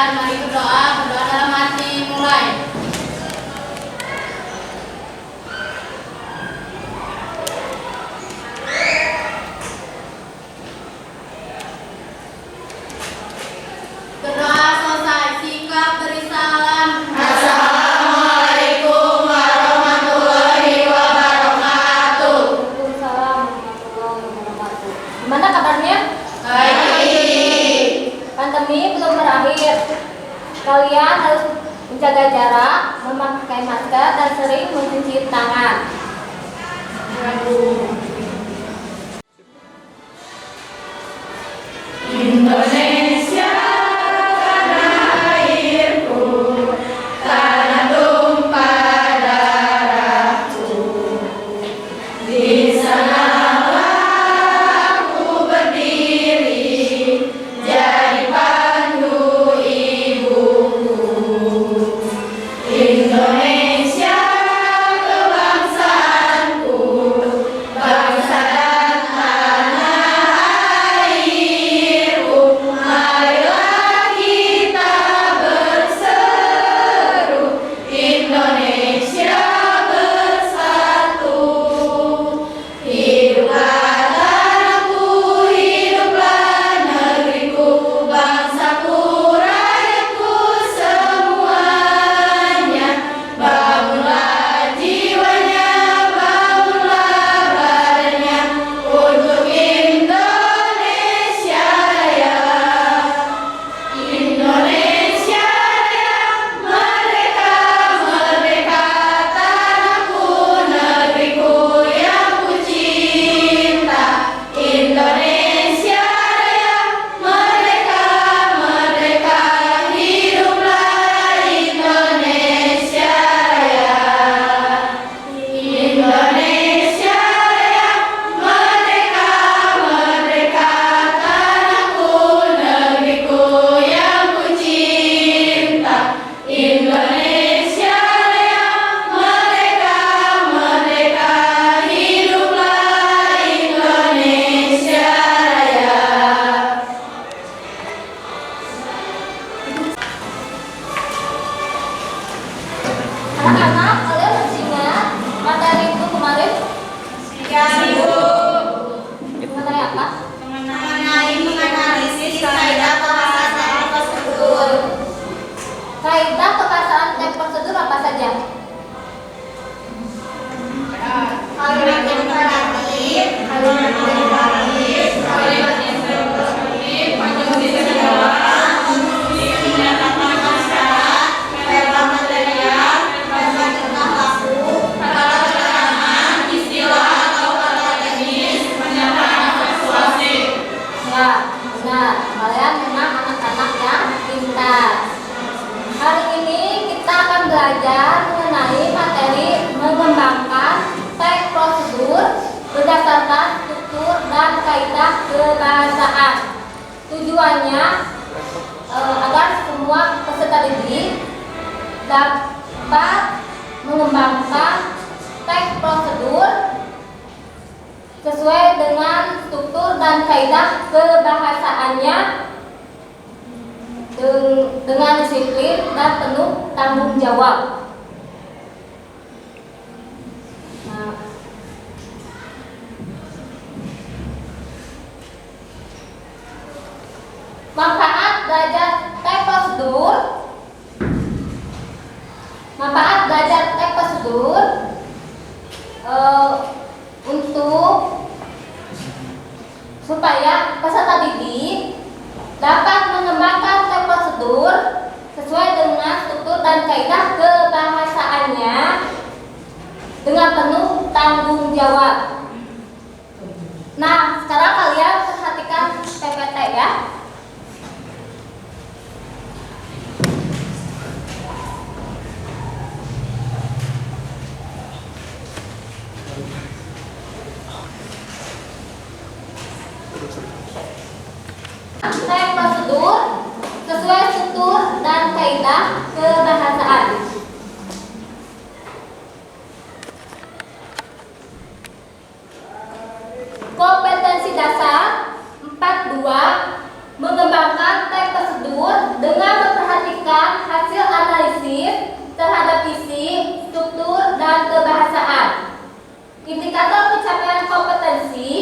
belajar, mari berdoa. Berdoa dalam hati, mulai. Berdoa selesai, sikap beri salam. Assalamualaikum warahmatullahi wabarakatuh. Waalaikumsalam warahmatullahi wabarakatuh. Gimana kabarnya? Baik. Pandemi belum berakhir. Kalian harus menjaga jarak, memakai masker, dan sering mencuci tangan. Indonesia tanah airku, tanah tumpah darahku. Di sanalah aku berdiri, jadi pandu ibuku. Indonesia kebangsaanku, bangsa dan tanah airku. Marilah kita berseru, Indonesia bersatu. Hiduplah tanahku, hiduplah negeriku, bangsaku, rakyatku semuanya. Bangunlah jiwanya, bangunlah badannya, untuk Indonesia Raya. Indonesia Raya, merdeka, merdeka, tanahku, negeriku yang ku cinta. Indonesia Raya, merdeka, merdeka, hiduplah Indonesia Raya. Indonesia Raya, merdeka, merdeka, tanahku, negeriku yang ku cinta. Indonesia Raya, merdeka, merdeka, hiduplah Indonesia Raya. Anak-anak, kalian masih ingat materi itu kemarin? Materi apa? Mengenai menganalisis kaidah kebahasaan prosedur. Kaidah kebahasaan dan prosedur apa saja? Kalimat imperatif, kalimat imperatif, kalimat interrogatif, konjungsi jawaban, konjungsi menyatakan syarat, verba material, verba tengah laku, kata keterangan, istilah atau kata teknis, pernyataan persuasif. Ya, benar. Kalian memang anak-anak yang pintar. Hari ini kita akan belajar mengenai materi mengembangkan teks prosedur berdasarkan struktur dan kaidah kebahasaan. Tujuannya agar semua peserta didik dapat mengembangkan teks prosedur sesuai dengan struktur dan kaidah kebahasaannya dengan disiplin dan penuh tanggung jawab. Nah, manfaat belajar teks prosedur. Manfaat belajar teks prosedur untuk supaya peserta didik dapat mengembangkan teks prosedur sesuai dengan struktur dan kaidah kebahasaannya dengan penuh tanggung jawab. Nah, sekarang kalian perhatikan PPT ya. Teks prosedur sesuai struktur dan kaidah kebahasaan. Kompetensi dasar 42 mengembangkan teks prosedur dengan memperhatikan memperhatikan hasil analisis terhadap isi, struktur, dan kebahasaan. Indikator pencapaian kompetensi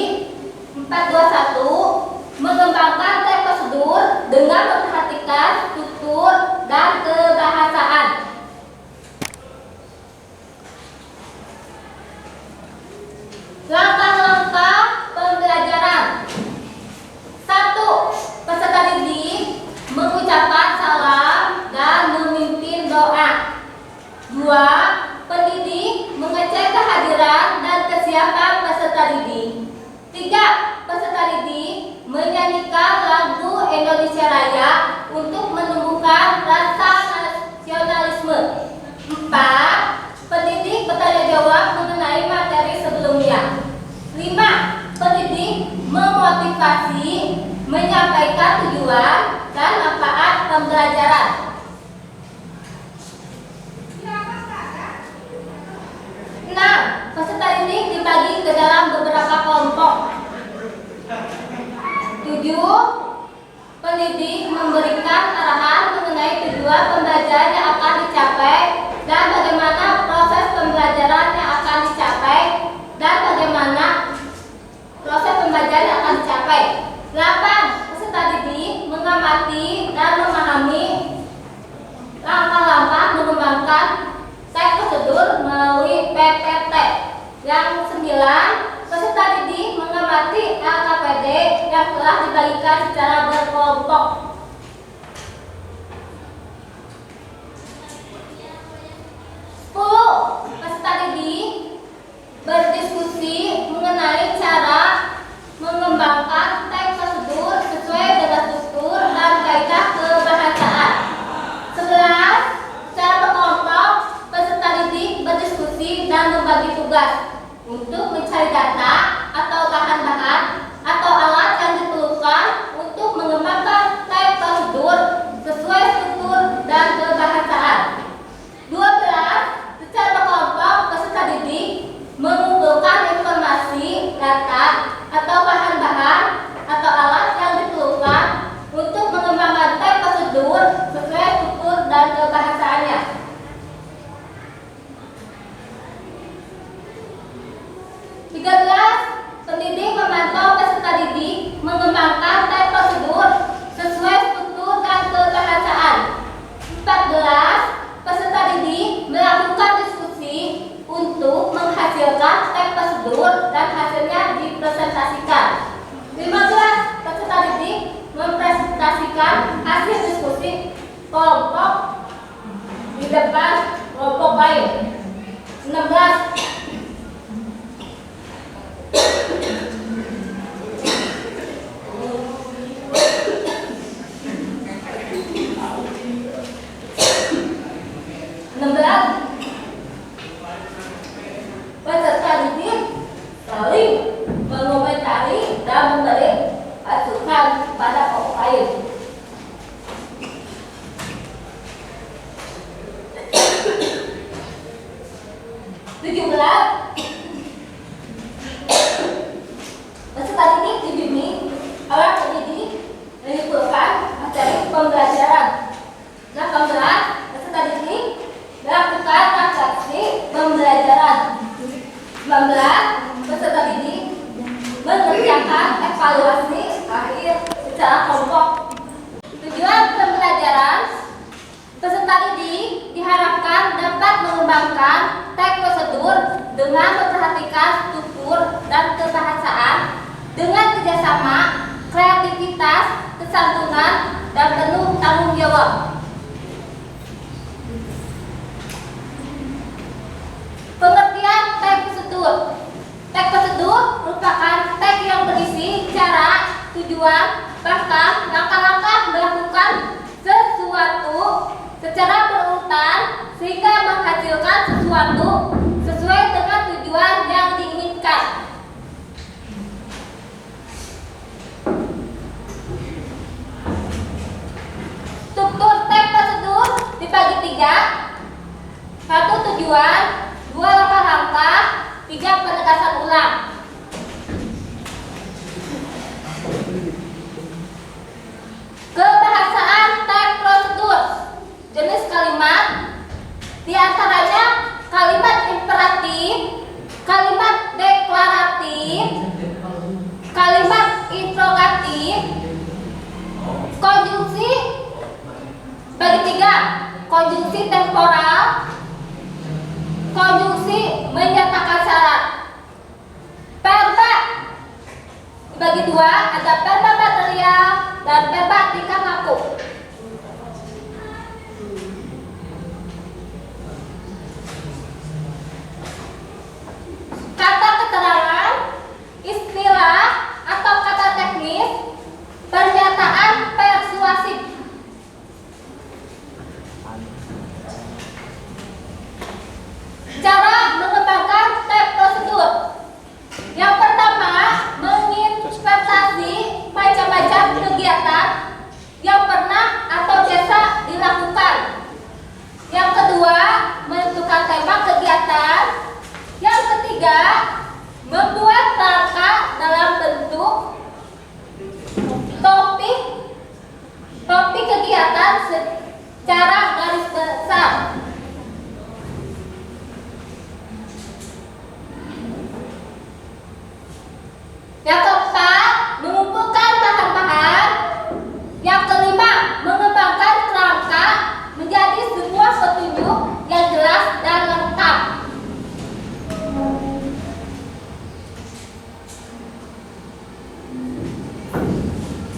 421 mengembangkan teks prosedur dengan memperhatikan struktur dan kebahasaan. Langkah-langkah pembelajaran. 1. Peserta didik mengucapkan salam dan memimpin doa. 2. Pendidik mengecek kehadiran dan kesiapan peserta didik. 3. Peserta didik menyanyikan lagu Indonesia Raya untuk menumbuhkan rasa nasionalisme. 4. Pendidik bertanya jawab mengenai materi sebelumnya. 5. Pendidik memotivasi, menyampaikan tujuan dan manfaat pembelajaran. 6. Peserta didik dibagi ke dalam beberapa kelompok. 7. Pendidik memberikan arahan mengenai tujuan pembelajaran yang akan dicapai dan bagaimana proses pembelajaran yang akan dicapai dan bagaimana proses pembelajaran yang akan dicapai. 8. Peserta didik mengamati dan memahami langkah-langkah mengembangkan teks prosedur melalui PPT. Yang 9. Peserta didik mengamati LKPD yang telah dibagikan secara berkelompok. 10. Peserta didik berdiskusi mengenai cara mengembangkan teks prosedur sesuai dengan struktur dan kaidah kebahasaan. 11. Secara berkelompok, peserta didik berdiskusi dan membagi tugas untuk mencari data atau bahan-bahan atau alat yang diperlukan untuk mengembangkan teks prosedur sesuai struktur dan kebahasaan. 12. Secara berkelompok, peserta didik mengumpulkan informasi, data, atau bahan-bahan atau alat yang diperlukan untuk mengembangkan teks prosedur sesuai struktur dan kebahasaannya. 13. Pendidik memantau peserta didik mengembangkan teks prosedur sesuai struktur dan kebahasaan. 14. Peserta didik melakukan diskusi untuk menghasilkan teks prosedur dan hasilnya dipresentasikan. 15. Peserta didik mempresentasikan hasil diskusi kelompok di depan kelompok lain. 16. Peserta didik saling mengomentari dan memberi masukan kepada kelompok lain. 17. Peserta didik dibimbing oleh pendidik menyimpulkan materi pembelajaran. 18. Peserta didik melakukan transaksi pembelajaran. 19. Peserta didik mengerjakan evaluasi akhir secara kelompok. Tujuan pembelajaran: peserta didik diharapkan dapat mengembangkan teks prosedur dengan memperhatikan struktur dan kebahasaan dengan kerjasama, kreativitas, kesantunan, dan penuh tanggung jawab. Pengertian teks prosedur. Teks prosedur merupakan teks yang berisi cara, tujuan, bahkan langkah-langkah melakukan sesuatu secara berurutan sehingga menghasilkan sesuatu sesuai dengan tujuan yang diinginkan. Struktur teks prosedur dibagi 3. 1. Tujuan. 2. Langkah-langkah. 3. Penegasan ulang. Kebahasaan teks prosedur. ketiga, konjungsi temporal. Konjungsi menyatakan syarat. Verba dibagi dua, ada verba material dan verba tingkah laku. Kata keterangan, istilah atau kata teknis, pernyataan persuasif. Cara mengembangkan tab prosedur. Yang pertama, menginvestasi macam-macam kegiatan yang pernah atau biasa dilakukan. Yang kedua, menentukan tema kegiatan. Yang ketiga, membuat rangka dalam bentuk topik kegiatan secara garis besar. Yang keempat, mengumpulkan bahan-bahan. Yang kelima, mengembangkan kerangka menjadi sebuah petunjuk yang jelas dan lengkap.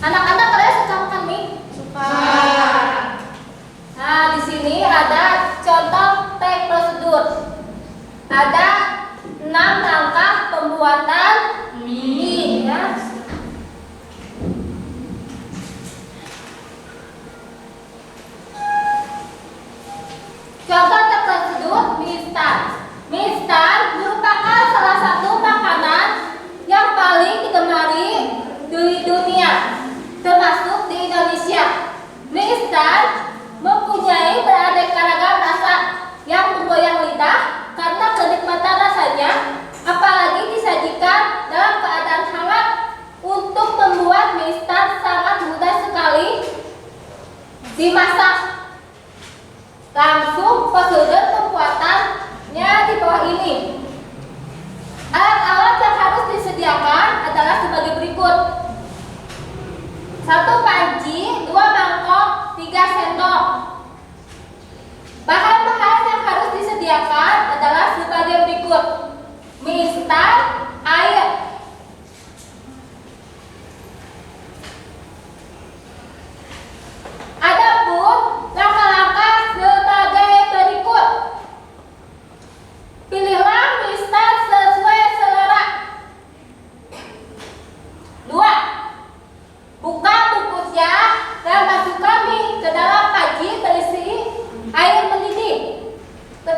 Anak-anak, kalian suka makan mie? Suka. Nah, di sini ada contoh tek prosedur. Ada 6 langkah pembuatan mie, ya. Contoh tek prosedur mie instan. Mie instan merupakan salah satu makanan yang paling digemari di dunia, termasuk di Indonesia. Mie instan mempunyai beraneka ragam rasa yang menggoyang lidah karena kenikmatan rasanya, apalagi disajikan dalam keadaan hangat. Untuk membuat mie instan sangat mudah sekali dimasak. Langsung prosedur pembuatannya di bawah ini. Alat-alat yang harus disediakan adalah sebagai berikut: 1 panci, 2 mangkok, 3 sendok. Bahan-bahan yang harus disediakan adalah sebagai berikut: mie instan, air. Adapun langkah-langkah sebagai berikut. Pilihlah mie instan sesuai selera. 2. Buka bungkusnya dan masukkan mie ke dalam panci berisi air mendidih. 3.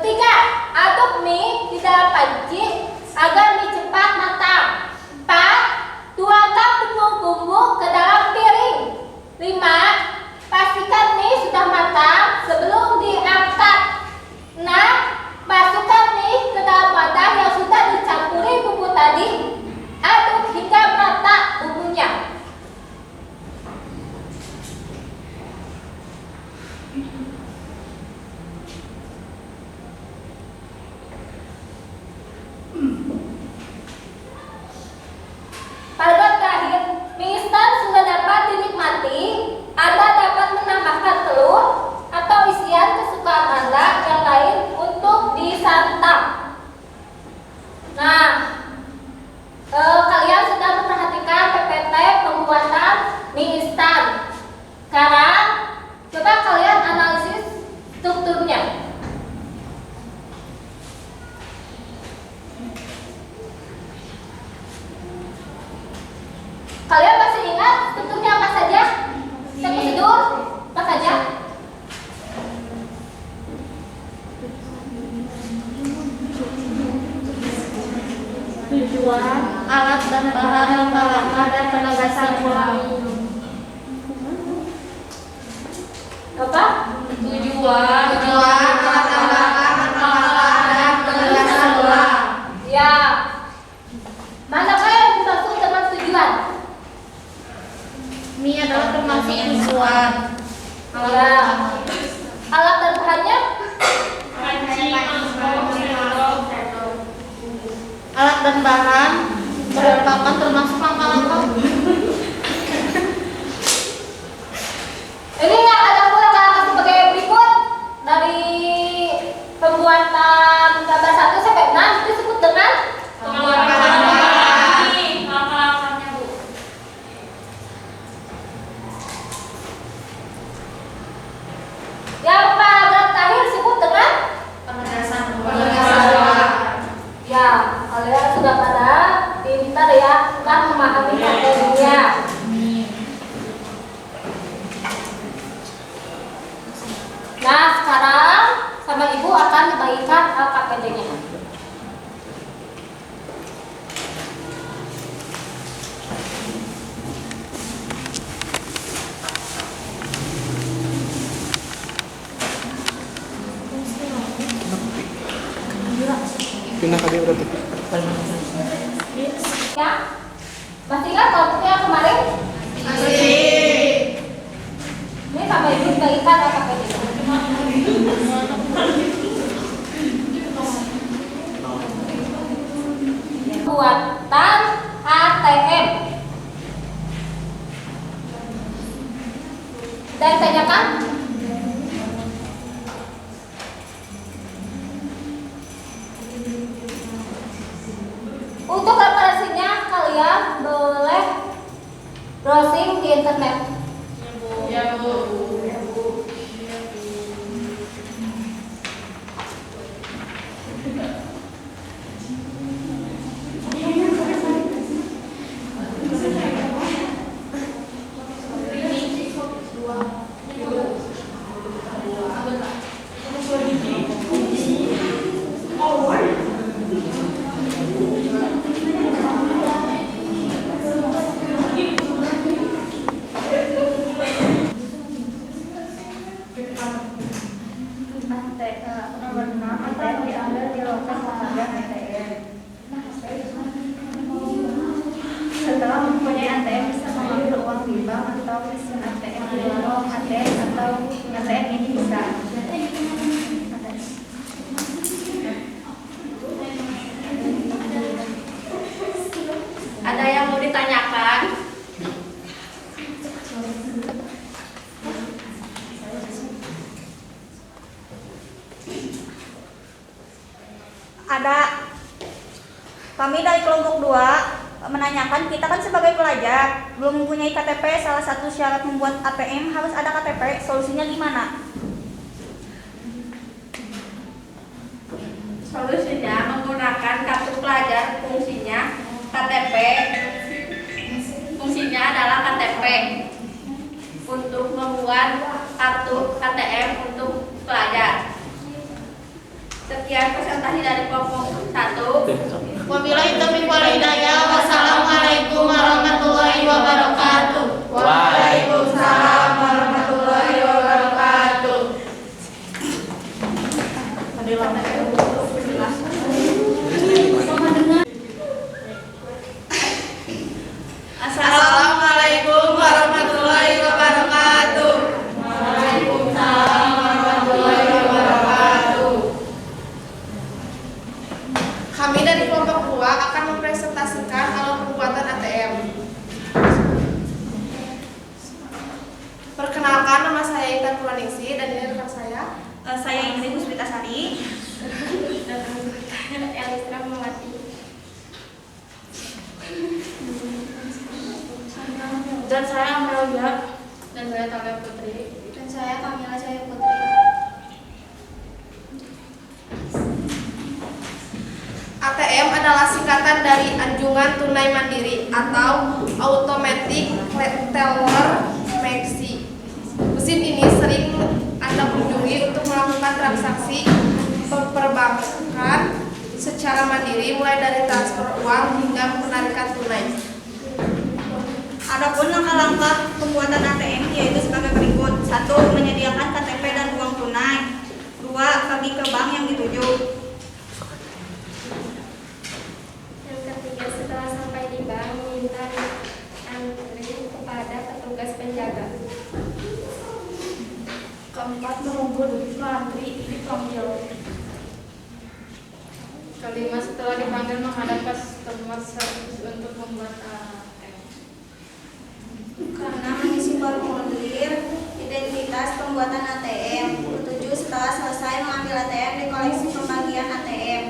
Aduk mie di dalam panci agar mie cepat matang. 4. Tuangkan bumbu-bumbu ke dalam piring. 5. Pastikan mie sudah matang sebelum diangkat. 6. Masukkan mie ke dalam wadah yang sudah dicampuri bumbu tadi. Aduk hingga merata bumbunya. Pada terakhir, mie instan sudah dapat dinikmati. Anda dapat menambahkan telur atau isian kesukaan Anda yang lain untuk disantap. Nah, kalian sudah memperhatikan PPT pembuatan mie instan. Sekarang, coba kalian analisis strukturnya. Kalian masih ingat strukturnya apa saja? Prosedur apa saja? Tujuan, alat dan bahan, langkah-langkah dan penegasan pola. Apa? Tujuan, alat dan bahan, langkah-langkah dan penegasan pola. Ya. Manakah yang dimaksud dengan tujuan? Mie adalah termasuk tujuan. Ya. Alat dan bahannya? Alat dan bahan merupakan termasuk langkah-langkah. Ini yang ada pula langkah sebagai berikut. perbaikan LKPD-nya. Pindah kali berarti. Ya, masih ingat kelompoknya yang kemarin? Masih. Ini sama ibu perbaikan LKPD-nya. Buatan ATM. Dan tanyakan. Untuk referensinya kalian boleh browsing di internet. Ya, Bu. Nomor 6, ATM diambil di lokasi pembagian ATM. Setelah mempunyai ATM bisa mengambil uang di bank atau mesin ATM di warung ATM atau ATM ini bisa. Ada yang mau ditanyakan? Ada. Kami dari kelompok 2 menanyakan, kita kan sebagai pelajar belum mempunyai KTP, salah satu syarat membuat ATM harus ada KTP, solusinya gimana? Solusinya menggunakan kartu pelajar, fungsinya KTP. Fungsinya adalah KTP untuk membuat kartu KTM untuk pelajar. Sekian presentasi dari kelompok 1. Wabillahi taufiq wal hidayah. Wassalamualaikum warahmatullahi wabarakatuh. Waalaikumsalam warahmatullahi wabarakatuh. Assalamualaikum warahmatullahi wabarakatuh. Waalaikumsalam warahmatullahi wabarakatuh. Kami dari kelompok 2 akan mempresentasikan alat pembuatan ATM. Perkenalkan, nama saya Intan Purwaningsih dan ini rekan saya. Saya Indri Puspitasari. Elisra Melati. Dan saya Amelia. Dan saya Talia Putri. Dan saya Kamila Jaya Putri. ATM adalah singkatan dari Anjungan Tunai Mandiri atau Automatic Teller Machine. Mesin ini sering Anda kunjungi untuk melakukan transaksi perbankan secara mandiri, mulai dari transfer uang hingga penarikan tunai. Adapun langkah-langkah pembuatan ATM yaitu sebagai berikut. 1. Menyediakan KTP dan uang tunai. 2. Pergi ke bank yang dituju. Yang ketiga, setelah sampai di bank, minta antri kepada petugas penjaga. Keempat, menunggu duduk antri dipanggil. Kelima, setelah dipanggil menghadap customer service untuk membuat ATM. Karena mengisi formulir identitas pembuatan ATM. 7. Setelah selesai mengambil ATM di koleksi pembagian ATM.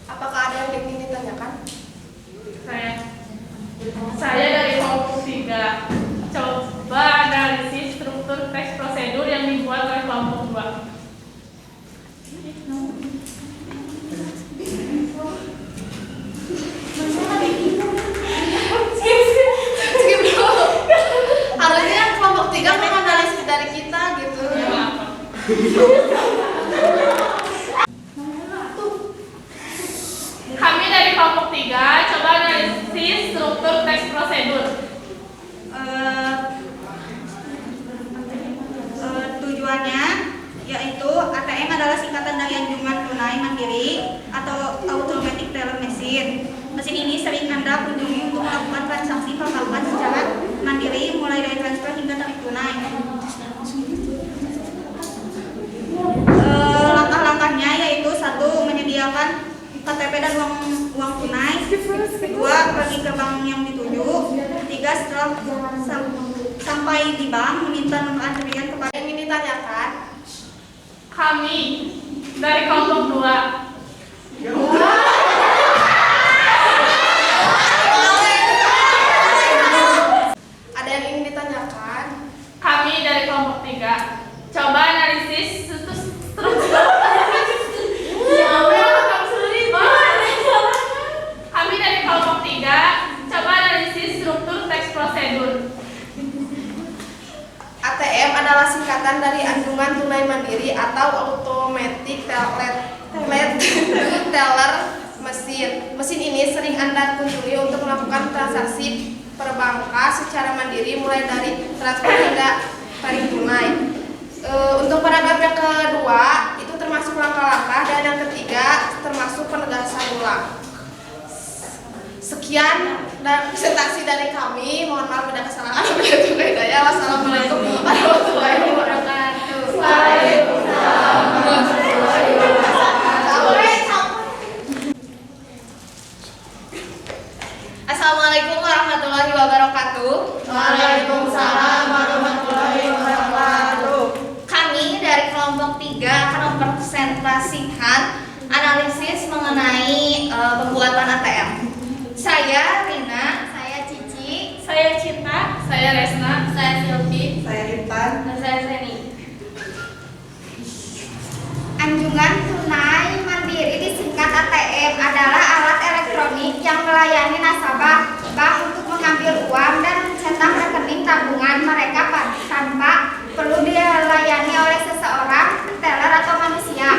Apakah ada yang ingin ditanyakan? Saya dari kelompok 3. Coba analisis struktur teks prosedur yang dibuat oleh kelompok 2. gerbang yang dituju. 3. Setelah sampai di bank, meminta nomor antrian kepada Yang ingin ditanyakan? Kami dari kelompok 2. Ada yang ingin ditanyakan? Kami dari kelompok 3. Coba analisis struktur. Kami dari kelompok 3. Coba analisis struktur teks prosedur. ATM adalah singkatan dari Anjungan Tunai Mandiri atau Automatic Teller Mesin. Mesin ini sering Anda kunjungi untuk melakukan transaksi perbankan secara mandiri, mulai dari transfer hingga tarik tunai. Untuk paragraf yang kedua itu termasuk langkah-langkah, dan yang ketiga termasuk penegasan ulang. Sekian dan presentasi dari kami. Mohon maaf ada kesalahan. Wassalamualaikum warahmatullahi wabarakatuh. Assalamualaikum warahmatullahi wabarakatuh. Waalaikumsalam warahmatullahi wabarakatuh. Kami dari kelompok 3 akan mempresentasikan analisis mengenai pembuatan ATM. Saya Rina, saya Cici, Saya Cinta, saya Resna, saya Silvi, Saya Intan. dan saya Seni. Anjungan tunai mandiri disingkat ATM adalah alat elektronik yang melayani nasabah bank untuk mengambil uang dan mencetak rekening tabungan mereka tanpa perlu dilayani oleh seseorang, teller atau manusia.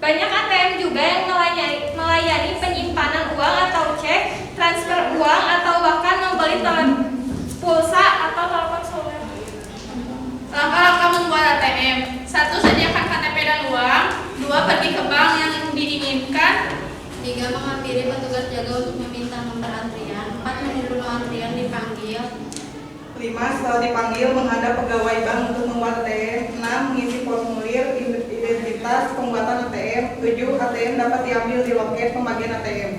Banyak ATM juga yang melayani penyimpanan uang atau cek, transfer uang, atau bahkan membeli pulsa atau telepon seluler. langkah-langkah membuat ATM. 1. Sediakan KTP dan uang. 2. Pergi ke bank yang diinginkan. 3. Menghampiri petugas jaga untuk meminta nomor antrian. 4. Menunggu antrian dipanggil. 5. Setelah dipanggil, menghadap pegawai bank untuk membuat ATM. 6. Mengisi formulir identitas pembuatan ATM. 7. ATM dapat diambil di loket pembagian ATM.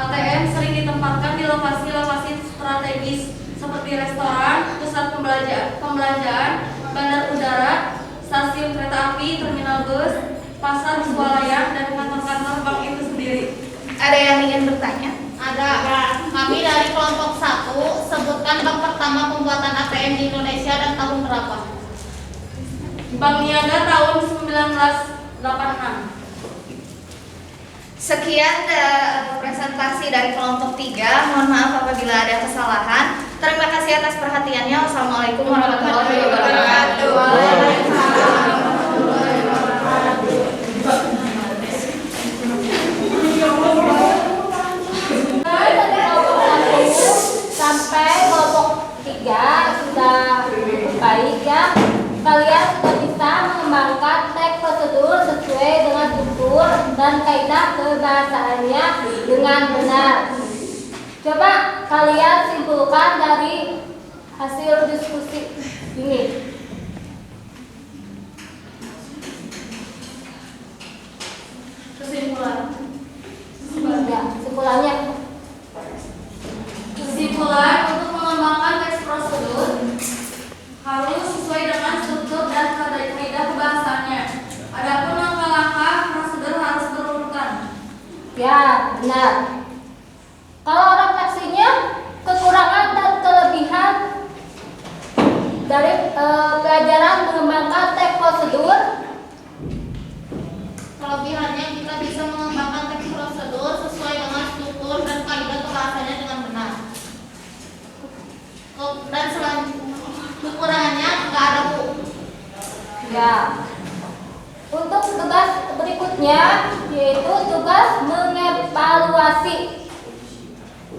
ATM sering ditempatkan di lokasi-lokasi strategis seperti restoran, pusat pembelanjaan, bandar udara, stasiun kereta api, terminal bus, pasar, swalayan, dan kantor-kantor bank itu sendiri. Ada yang ingin bertanya? Ada. Kami dari kelompok 1, sebutkan bank pertama pembuatan ATM di Indonesia dan tahun berapa? Bank Niaga tahun 1986. Sekian presentasi dari kelompok 3. Mohon maaf apabila ada kesalahan. Terima kasih atas perhatiannya. Wassalamualaikum warahmatullahi wabarakatuh. Sampai kelompok 3 sudah baik ya. Kalian sudah bisa mengembangkan teks prosedur sesuai dengan struktur dan kaidah kebahasaannya dengan benar. Coba kalian simpulkan dari hasil diskusi ini. Ya, kesimpulannya. Kesimpulan, untuk mengembangkan teks prosedur harus sesuai dengan struktur dan kaidah kebahasaannya. Adapun langkah-langkah prosedur harus berurutan. Ya, benar. Kalau refleksinya, kekurangan dan kelebihan dari pelajaran mengembangkan teks prosedur. Kelebihannya, kita bisa mengembangkan teks prosedur sesuai dengan struktur dan kaidah kebahasaannya dengan benar. Dan kekurangannya nggak ada, Bu. Ya. Untuk tugas berikutnya yaitu tugas mengevaluasi.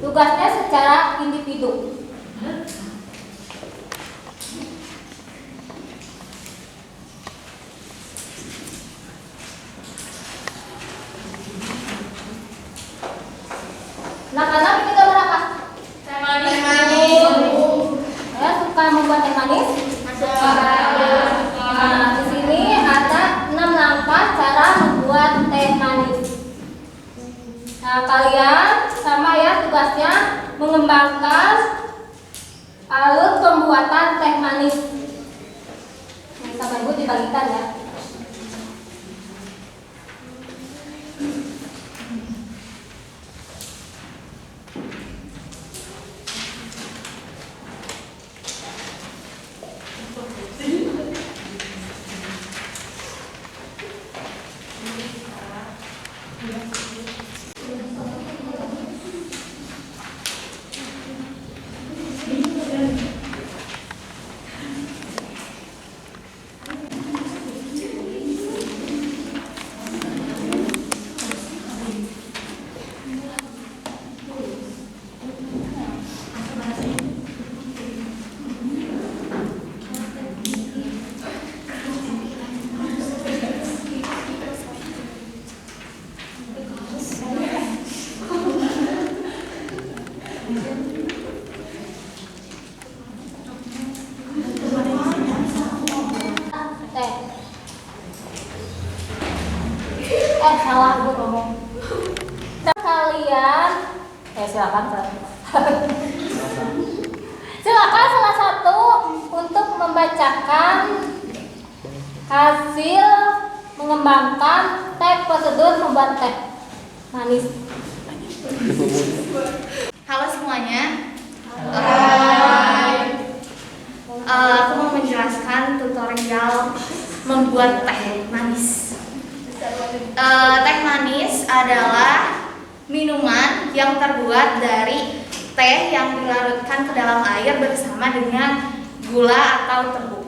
Tugasnya secara individu. Anak-anak ini gambar apa? Teh manis. Ya, suka membuat teh manis? Nah, di sini ada 6 langkah cara membuat teh manis. Nah, kalian sama ya tugasnya mengembangkan alur pembuatan teh manis. Ini sama ibu dibagikan ya. Salah gue ngomong. Kalian silakan silakan salah satu untuk membacakan hasil mengembangkan teh prosedur membuat teh manis. Halo semuanya. Aku mau menjelaskan tutorial membuat teh manis. Teh manis adalah minuman yang terbuat dari teh yang dilarutkan ke dalam air bersama dengan gula atau tebu.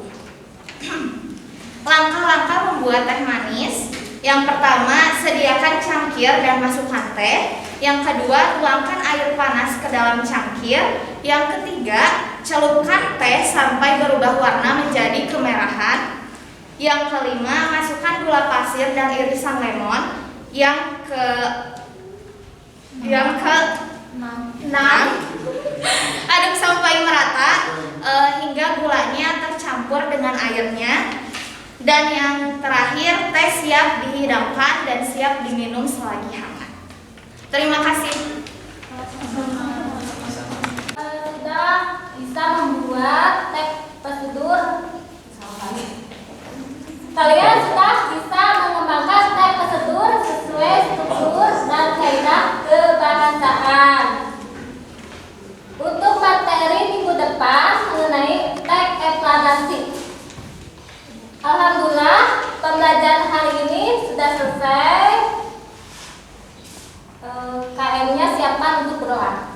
Langkah-langkah membuat teh manis. Yang pertama, sediakan cangkir dan masukkan teh. Yang kedua, tuangkan air panas ke dalam cangkir. Yang ketiga, celupkan teh sampai berubah warna menjadi kemerahan. Yang kelima, masukkan gula pasir dan irisan lemon. Yang keenam, aduk sampai merata hingga gulanya tercampur dengan airnya. Dan yang terakhir, teh siap dihidangkan dan siap diminum selagi hangat. Terima kasih. Sudah bisa membuat teh prosedur. Kalian sudah bisa mengembangkan teh prosedur sesuai struktur dan kaidah kebahasaan. Untuk materi minggu depan mengenai teh eksplanasi. Alhamdulillah pembelajaran hari ini sudah selesai. KM-nya siapkan untuk berdoa.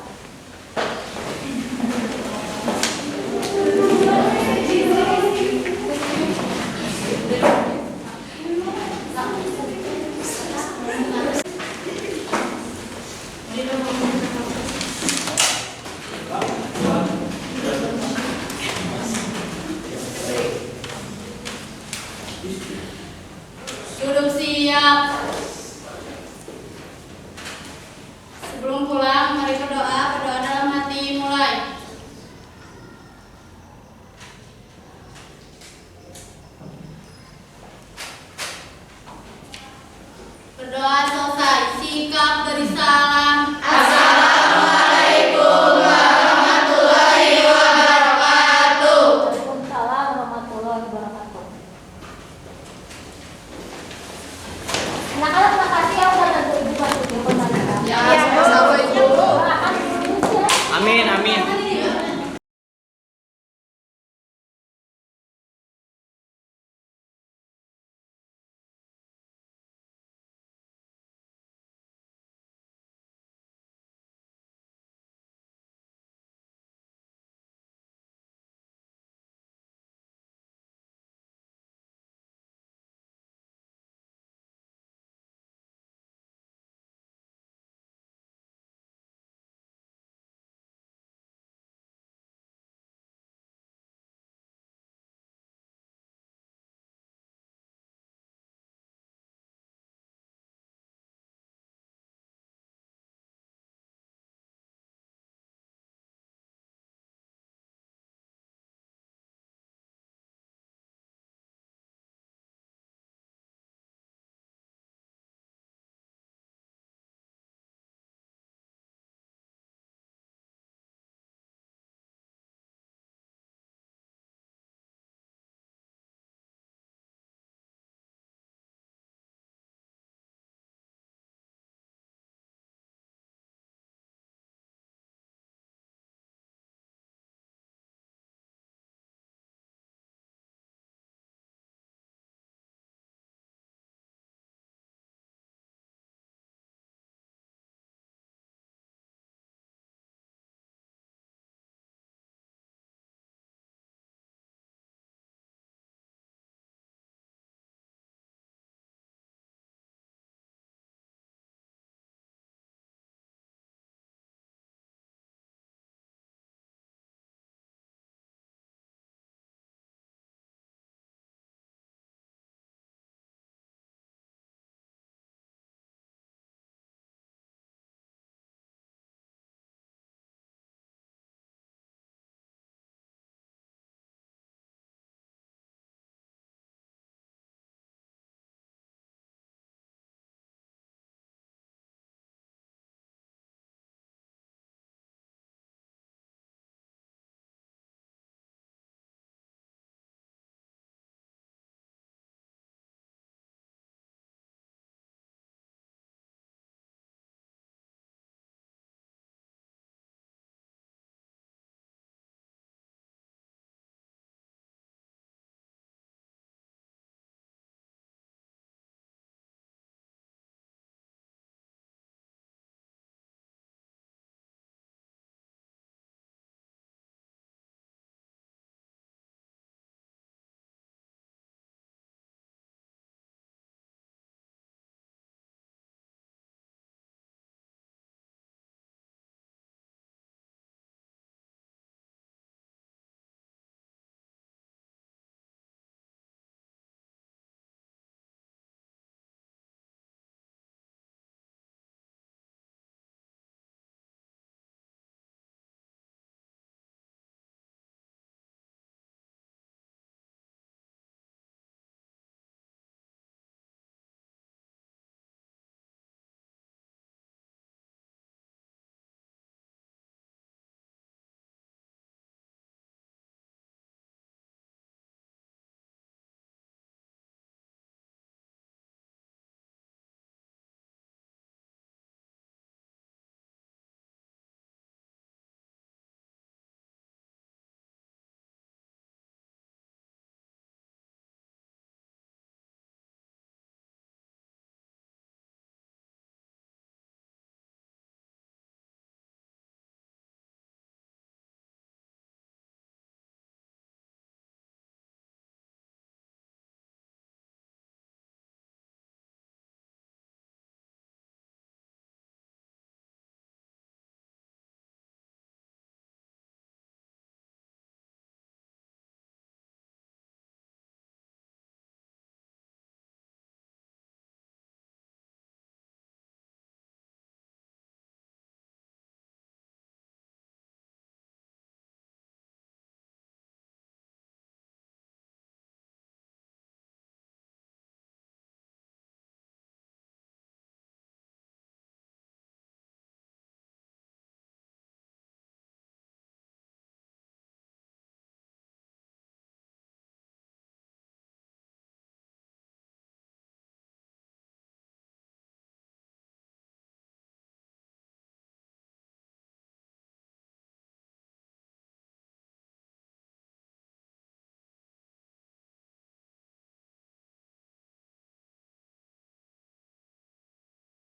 Duduk siap. Sebelum pulang,